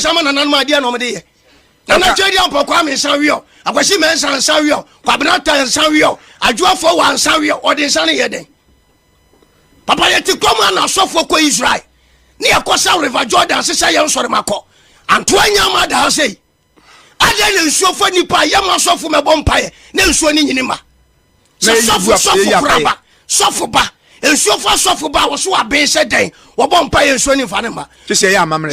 sama na nanma dia no mede ye na na twedi ampo kwa me san wi o akwasi me san wi o kwabena ta san wi o adwoafo wa san wi o ode san ye den papa ye ti koma na sofo ko Israel ni yakosa River Jordan sesa ye nsore makọ anto anya ma da sei ade le nsuo fo nipa ye ma sofo me bompaye na nsuo ni nyini ma sofo ba nsuo fo sofo ba wo so aben se den wo bompaye nsuo ni fa ne ma se ye amamre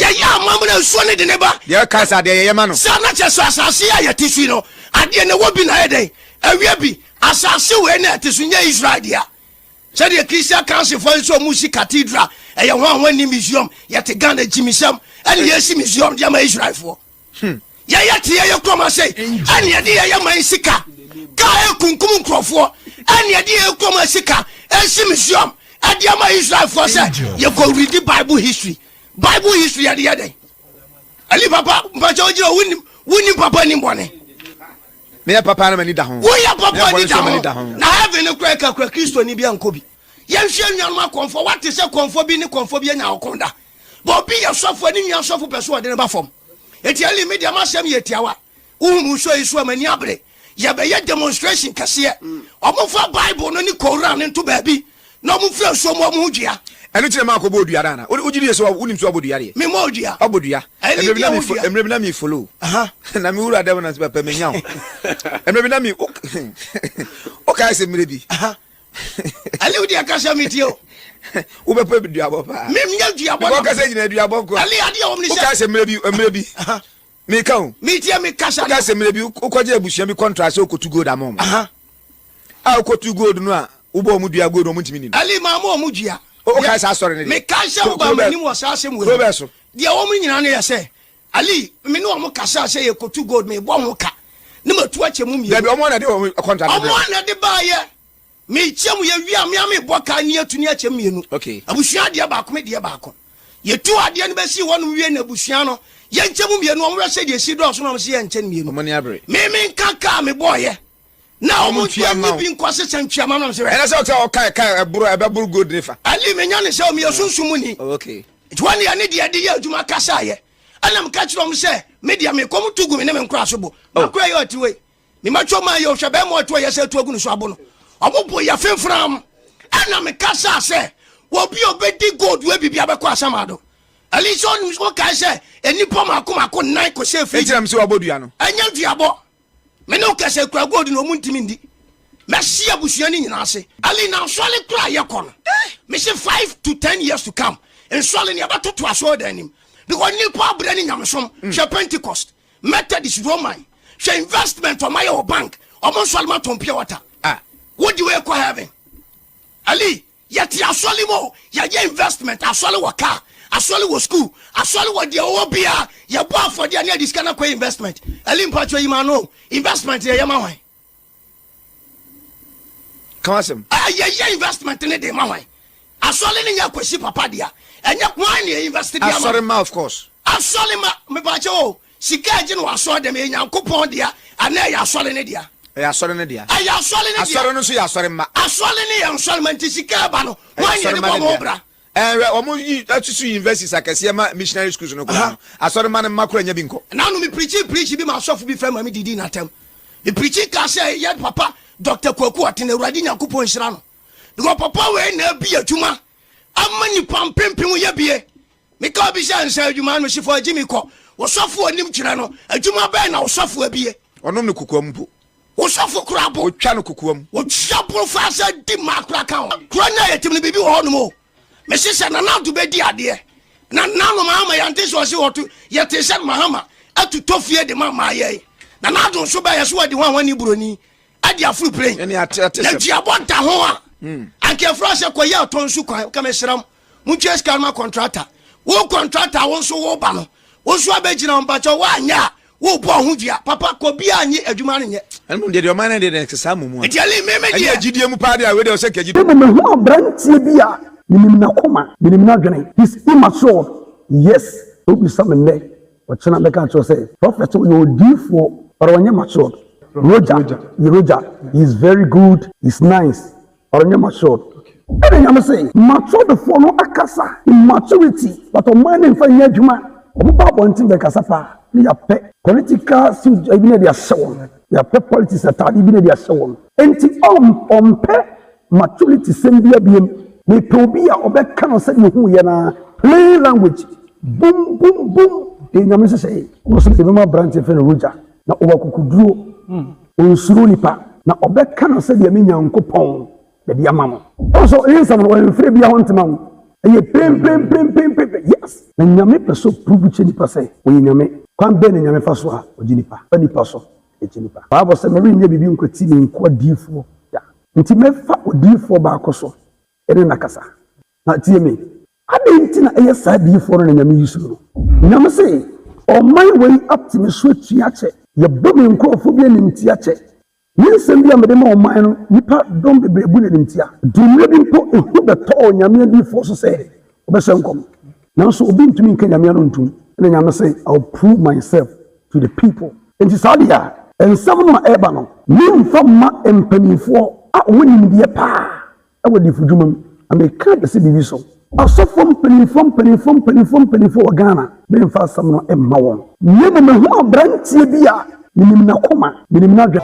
nsuo ni de ne ba ye kansa de ye ma no sa na che so asase ya tisu no ade ne wo bi na ye den awia bi asase we na tisu nya Israel dia said the Christian Council for so music cathedral e ho ni museum yet Ghana Jimisam and yes museum dia ma Israel for ya tie ye kroma say and ye dey man sika ka e kunkum nkrofo and ye dey kroma sika e museum and dia ma Israel for say ye go read the Bible history ya dey ali papa mpacho ojira wuni papa ni mbone me papa na mani da ho wo ya papa ni da ho na heaven no kra Kristo ni bia nkobi ye hwe nwanum akonfo wate se konfo bi ni konfo bi nya okonda bo bi ye sofo ni nya sofo peso de ne ba fom eti ali media ma sem ye tiawa umu so isu amani abre ye be ye demonstration kase omofa Bible no ni Quran nto ba bi na omofa so mo hujia enu tire ma ko bodua da na ojiri so unim so bodua de me mo odua obodua emre bi na mi follow na mi wura dem na se papa me nya emre bi na mi o kai se mre bi ali odi akasha mitio wo be pa dua bo pa me nya dua bo ko kasa nyina dua bo ko ali ade o mni se o kai se mre bi me ka o mitia me kasa o kai se mre bi o ko je abusua mi contract so ko to gold amom ko to gold no a wo bo mu dua gold o mu ntimi ni ali ma mo mu dua o kai sa sorry ne me kasha wo ba mani mo sa asem we probeso dia wo mu nyina no ye se ali me no mo kasa se ye ko to gold me bo ho ka ne matu achemu mi da bi o mo na de o contract o mo na de ba ye me chemu ye wi am ya me boka ni atuni achemu mienu okay abusua de ba ko me de ba ko ye tu ade ne be si wonu wie na abusua no ye nchemu mienu o mo se de si do so no se ye nchen mienu mo ni abre me nkaka me boye na o mo tia ma bi nkwase chantwa ma no se ena se o ta o kai eburu eburu gold nifa ali me nya ne se o me sunsumu ni okay twani ya ne de ye aduma kasa ye anam ka kiro m se media me kom tugu me ne me nkra so bo akwa ye otiwe me macho ma ye o hwe be mo to ye se tuagu no so abo no obobo ya fefram anam kasa se wo bi obedi gold we bibia be kwa asamado ali so ni so ka se enipo makoma nan ko se fe etiram se obodua no anya duabo me no ka se kwa gold no muntimi ndi Messi abusua ni nyina ase ali na swale kra ye kono me say 5 to 10 years to come en swale ni abato to aso danim because ni pa bra ni nyamsom she Pentecost Methodist Roman she investment for my bank omo swale ma tompia water what do we call heaven ali yeti aswale mo ye investment aswale wa car aswale wa school aswale wa de o bia ye bo for de na discount kwa investment ali mpacho yi ma no investment ye ma hwan Kawasem. Ye investment in the man. I saw in your question, Papa dear. And your wine invested. I saw him, of course. I saw him, my bacho. She can't saw them in your coupon dear. And now you are selling it dear. I saw in India. I are selling it. I saw no see. I saw him. I saw in your solment to Sicabano. Why you the and almost that's to invest in Sakasema missionary schools. I saw the man in Macro and Yabinko. Now, me preach be myself be from me did not tell. The preaching can say, yet, Papa. Dr. Koko atene uradi nyakupo nshira no because papa we na bia adwuma amani pampempem ye bie me ka bi sha nsa adwuma no shifo agimi ko wo sofo onim kire no adwuma ba na wo sofo abie onom ne kokoam po wo sofo krabo wo twa no kokoam wo twa professor di makra kan kro na yetim ne bibi wo no mo me sese na na do be di ade na no ma yante so se woto yete se mahama atu tofie de mama ye na do so ba ye so de ho ani buroni adi afru plane eni atese na dia bonta ho a anke frase ko ya tonsu kwa ka mesram muntwe ska ma contractor wo contractor wo so wo ba no wo so abegina mpacho wa anya wo bo ho dua papa ko bia anyi adwuma no nye enu de man na de sesa mumu e dia le meme dia agidie mu pa dia we de o se kagidie me hu abrantie bia minim na koma minim na dwene is immature yes obi samene o chena beka cho say prophet you odifo or onye mature Roger is very good, he's nice. Or mature. And then I'm saying, mature the phone akasa in maturity, but on money for yejuma. Oba bontin be kasapa ni ya pe political suit ebi na dia hyew ya pe politics atade bi na dia hyew enti pe maturity sembia biem me pe obi a obeka no se ne hu ye na plain language boom boom boom e nyame se say wo so be ma branch fe no roja na obakukuduro onsuro nipa na obeka no se de me nyankopon be dia mamo also insam no we free bia hontema eye pem yes na nyame peso prove che nipa say we nyame kwan be na nyame fa so a oji nipa fa nipa so e chi nipa bible say me nya bibi nkwati ni nko difo ya nti me fa odifo ba akoso ene nakasa na tie me ade nti na eye sa difo no nyame yusu no nyame say o my way up to me so tua che ye bomi nkofo bi ni ntia che ninsem bia me de ma o man no nipa dom bebrebu ni ntia dumre bi mpo ehu beto nyame difo so say obesenkom now so obi ntumi nka nyame no ntum na nyame say I'll prove myself to the people and sadia and seven no eba no nimfa ma empanifo a wonim die pa e wodi fudumam ameka de se bibi so asofo mpanifo Ghana be mfa sam no emma won nyemo me ho abrantie bia minim na koma minim na dwa